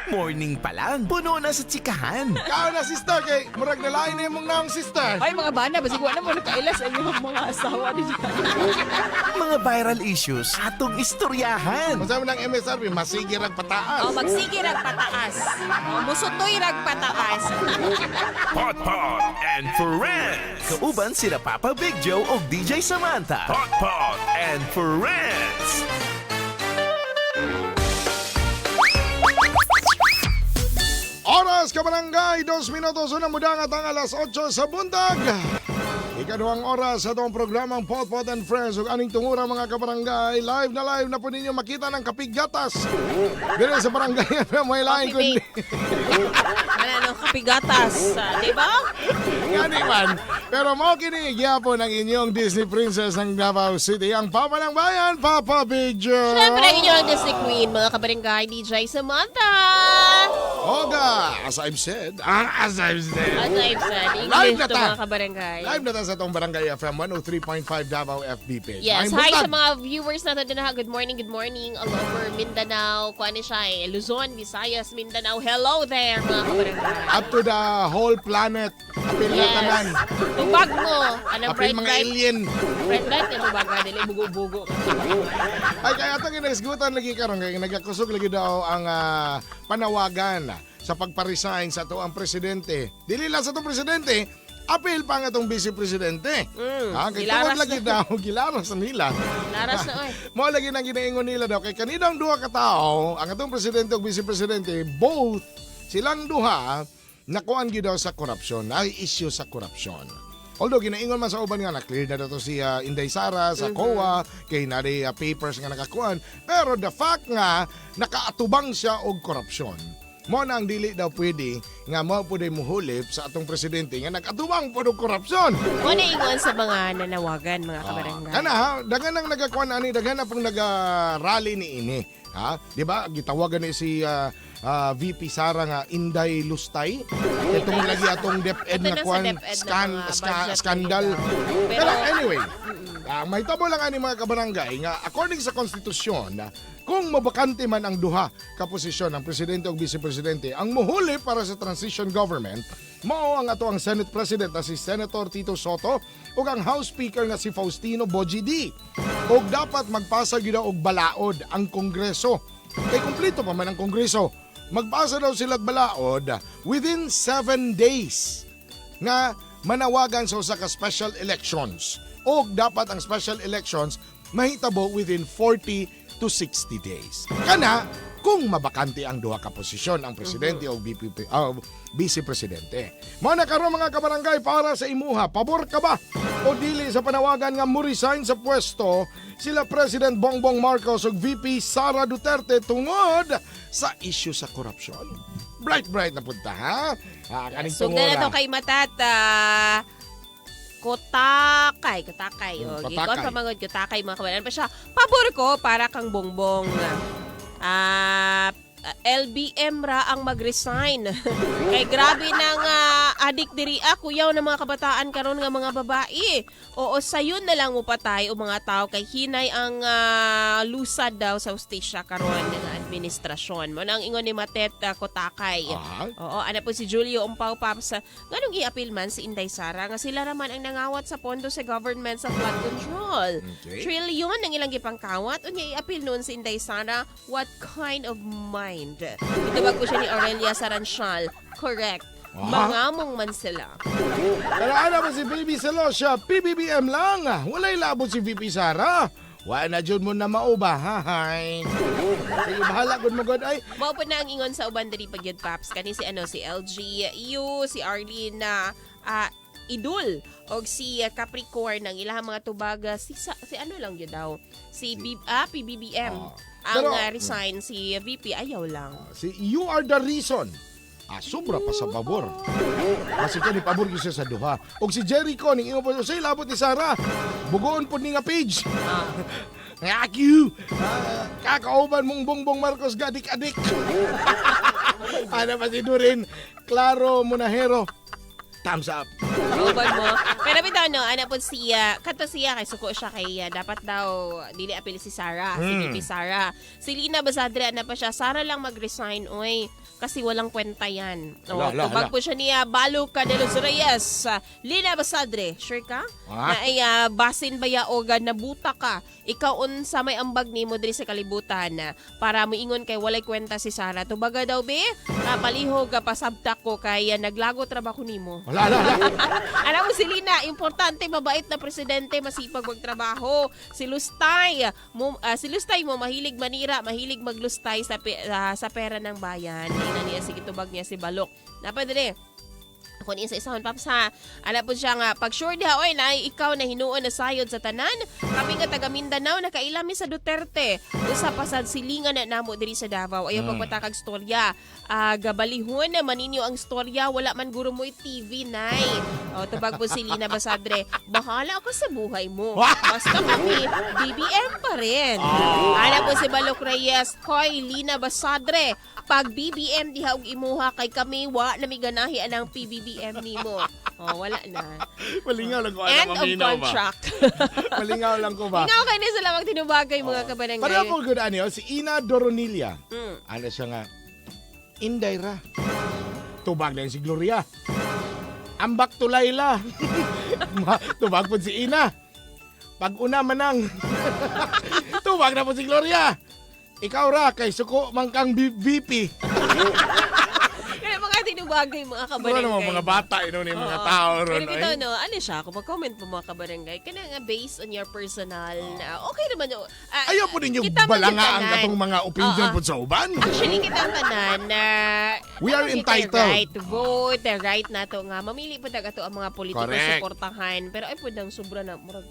Morning pa lang, puno na sa tsikahan. Kao na sister kay murag nalain na mong naong sister. Ay, mga bana, basig wala mo nakailas ang inyong mga asawa ni Mga viral issues atong istoryahan. Masama ng MSRP, masigir ang pataas. Magsige rag pataas. Musutoy rag pataas. Pot and Friends. Kauban sila Papa Big Joe o DJ Samantha. Pot and Friends. Oras ka barangay, 2 minutos unang mudangat ang alas 8 sa buntag. Ikaduhang oras sa itong programang Pot and Friends ug aning tungura mga kabarangay. Live na po ninyo makita ng kapigatas. Dili sa barangay may lain kundi. Ano, kapigatas, di ba? Ngani man. Pero mo kini gyapon ang inyong Disney Princess ng Davao City, ang Papa ng Bayan, Papa Big Joe. Siyempre, ang inyong Disney Queen, mga kabarangay, DJ Samantha. Oga, as I've said. As I've said, Live English na to ta. mga kabarangay. Live na ta sa itong Barangay FM 103.5 Davao FB page. Yes, Maayong hi buntag. sa mga viewers natin din ha. Good morning all over Mindanao. Kuha ni siya Luzon, Visayas, Mindanao. Hello there, mga kabarangay. Up to the whole planet. Apil na tanan. Tubag mo. Anong Apil mga alien. Red light na tubag ka. Dili, bugo-bugo. Ay, kaya ito kinagsgutan lagi karon kaya nagakusog lagi daw ang panawagan sa pagpa-resign sa to ang presidente. Dili lang sa to presidente, apil pa nga tong vice presidente. Kay tungod gilaras lagi na. daw, gilaras na nila. Laras na, oy. Mo lagi nang ginaingon nila daw kay kaninang duha ka tawo, ang atong presidente ug vice presidente, both silang duha nakuan gyud daw sa korupsyon, ay issue sa korupsyon. Although ginaingon man sa uban nga na-clear na daw to si Inday Sara sa COA kay nari papers nga nakakuan, pero the fact nga nakaatubang siya og korupsyon. Mo na ang dili daw pwede nga mo pwede muhulip sa atong presidente nga nag-atubang po og korupsyon. Muna ingon sa mga nanawagan, mga kabarangay. Kana ha, daghan nang nagakuan ani, daghan na pang naga-rally ni ini. Ha? Di ba? Gitawagan ni si VP Sara nga Inday Lustay. Itong lagi atong DepEd Ito na na sa kuan DepEd na mga budget skandal. nila. Pero anyway, may tabo lang ani mga kabarangay nga according sa konstitusyon, kung mabakante man ang duha ka posisyon ng presidente o vice presidente, ang muhuli para sa transition government mao ang ato ang Senate President na si Senator Tito Soto ug ang House Speaker nga si Faustino Boji D. Ug dapat magpasa gyud og balaod ang Kongreso. Kay kumpleto pa man ang Kongreso. Magpasa daw sila og balaod within 7 days nga manawagan sa usa ka special elections. O dapat ang special elections mahitabo within 40 to 60 days. Kana kung mabakante ang duha ka posisyon ang presidente o vice presidente. Mao na karon mga kabarangay para sa imuha, pabor ka ba o dili sa panawagan nga mo resign sa pwesto sila President Bongbong Marcos ug VP Sara Duterte tungod sa issue sa korupsyon? Bright na punta ha. Kaning So, tungora. na to kay Matata. Kotakay. O, Kotakay. gikon pa magod kotakay, mga kabayan. Pa siya, pabor ko para kang bongbong. LBM ra ang mag-resign. Kay grabe nang adik diri kuyaw ng mga kabataan karon nga mga babae. Oo, sayon na lang mo patay o mga tao kay hinay ang lusad daw sa ustisya karon nga administrasyon. Mo nang ingon ni Matet Kotakay. Oo, ana po si Julio Umpaw Paps. Nganong i-appeal man si Inday Sara nga sila raman ang nangawat sa pondo sa government sa flood control. Okay. Trilyon ang ilang gipangkawat unya i-appeal noon si Inday Sara. What kind of mind? Itubag ko siya ni Aurelia Saransyal. Correct. Mangamong man sila. Pero ano ba si Baby Celostia? PBBM lang. Walay labot si VP Sara. Wala na dyan mo na mauba. Hahay. Sige, bahala gud mo gud ay. Mao po na ang ingon sa uban diri pagyud Paps kani si si LGU, si Arlene na Idol og si Capricorn ng ilahang mga tubaga si ano lang yun daw si PBBM ang Pero, resign si VP ayaw lang. Si You Are the Reason. Sobra pa sa pabor. Kasi ka ni pabor siya sa duha. Og si Jericho ning imo po say labot ni Sara. Bugoon po ni nga page. Ngakyu. Kakauban mong Bongbong Marcos gadik-adik. Ano pa si Durin? Claro Monahero. thumbs up. Ubod mo. Pero bitaw no, ana po siya, kato siya kay suko siya kay dapat daw dili apil si Sarah, si VP Sarah. Si Lina Basadre ana pa siya, Sarah lang mag-resign oy kasi walang kwenta yan. Tubag po siya niya, Balo ka de los Reyes. Lina Basadre, sure ka? Na ay basin baya o nabuta ka. Ikaw unsa may ambag nimo diri sa kalibutan para moingon kay walay kwenta si Sarah. Tubaga daw be, palihog ka pasabtak ko kay naglago trabaho nimo. Wala. Alam mo si Lina, importante, mabait na presidente, masipag magtrabaho. Si Lustay mo mahilig manira, mahilig maglustay sa pera ng bayan. Ina niya, sige tubag niya si Balok. Napadali. Ako niya sa isahon paps ha. Alam po siya nga, pag sure diha, oy na ikaw na hinuon na sayod sa tanan, kami nga taga Mindanao nakailami sa Duterte. Usa pasad silingan na namo diri sa Davao. Ayaw pagpatakag storya. Gabalihon na maninyo ang storya, wala man guro mo TV nay. O tubag po si Lina Basadre, bahala ako sa buhay mo. Basta kami BBM pa rin. Alam po si Balok Reyes, koy Lina Basadre, pag BBM diha og imuha kay kami wa na mi ganahi anang PBBM nimo. Oh, wala na. Malingaw lang ko. End of contract. Malingaw lang ko ba? Lingaw kayo na sila magtinubagay mga kabarangay. Pareho ko good ano, si Ina Doronilla. Ano siya nga, Inday ra. Tubag na yun si Gloria. Ambak to Layla. Tubag po si Ina. Pag una manang. Tubag na po si Gloria. Ikaw ra, kay suko man kang VP. Kaya mga tinubagay mga Ano kabarangay. naman mga bata, ni mga tao ron. Pero ito, no, ano siya, kung mag-comment po mga kabarangay, kaya nga based on your personal, na okay naman. Ayaw po ninyo kita balanga ang magkitanan. katong mga opinion po sa uban. Actually, kita ang tanan na We are entitled. right to vote, the right na to nga. Mamili po taga to ang mga politiko Correct. suportahan. Pero ay po nang sobra na, murag,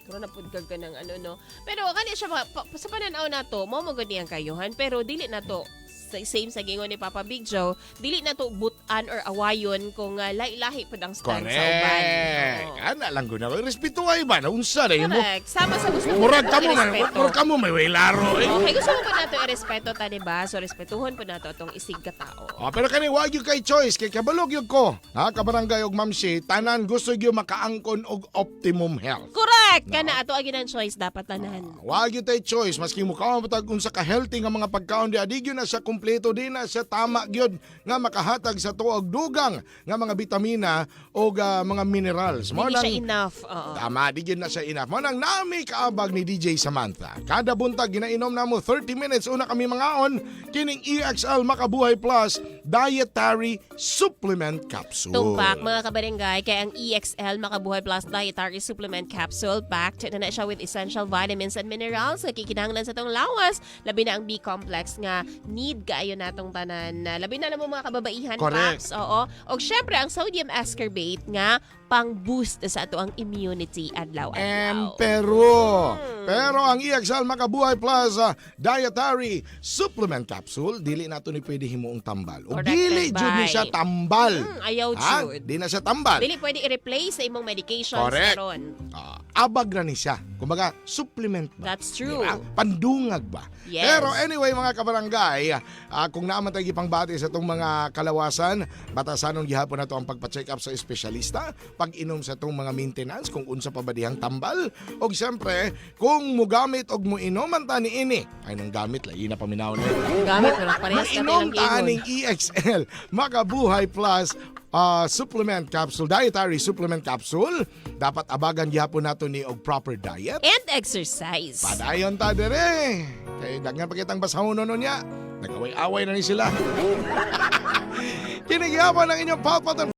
na po ka ng ano, no. Pero kanya siya, sa pananaw na to, mo magani ang kayuhan, pero dili na to, same sa gingon ni Papa Big Joe, dili na to butan or awayon kung lahi-lahi po ang stand sa uban. Correct. Ana lang ko na. Respeto ay ba? Naunsa na yun mo. Correct. Sama sa gusto Murag ka mo, irespeto. murag ka mo, may way laro eh. Okay, gusto mo pa nato irespeto ta, diba? So, respetuhon po nato itong isig ka tao. Pero kani wag yung kay choice, kay kabalog yung ko. Kabarangay og mamsi, tanan gusto yung makaangkon og optimum health. Correct! Kana ato agin ang choice, dapat tanan. Wag yung tay choice, maski mo ka matag unsa ka healthy nga mga pagkaon di adig yun na siya kumpleto di na siya tama gyud nga makahatag sa tuog dugang nga mga bitamina o mga minerals. Hindi siya enough. Oo. Tama, di yun na siya enough. Manang nami kaabag ni DJ Samantha. Kada buntag, ginainom na mo 30 minutes. Una kami mangaon, kining EXL Makabuhay Plus Dietary Supplement Capsule. Tumpak mga kabarangay, kaya ang EXL Makabuhay Plus Dietary Supplement Capsule packed na siya with essential vitamins and minerals nga kikinahanglan sa tong lawas. Labi na ang B-complex nga need kaayo natong tanan. Labi na mo mga kababaihan, Correct. Paps. Oo. O syempre, ang sodium ascorbate nga pang-boost sa ato ang immunity adlaw-adlaw. Pero ang EXL Makabuhay Plus Dietary Supplement Capsule, dili nato ni pwede himuong tambal. O Correct, dili jud ni bye. siya tambal. Ayaw Ha? jud. Di na siya tambal. Dili pwede i-replace sa imong medications Correct. karon. Abag na ni siya. Kumbaga, supplement ba? That's true. Diba? Pandungag ba? Yes. Pero anyway, mga kabarangay, kung naaman tayo ipang-bati sa itong mga kalawasan, batasanon gihapon na ito ang pagpa-check up sa espesyalista, pag-inom sa itong mga maintenance, kung unsa pa ba dihang tambal, o siyempre, kung mugamit o muinom ta ni ini, ay nang gamit, lahi na paminaw na yun. Gamit mo lang parehas ka Mainom tilang ta ingon. ning EXL Makabuhay Plus supplement capsule, dietary supplement capsule. Dapat abagan gihapon nato ni og proper diet. And exercise. Padayon ta dire. Kay daghan pa kitang basahon no niya. Nagaway-away na ni sila. Kinigyapan ng inyong Palpatan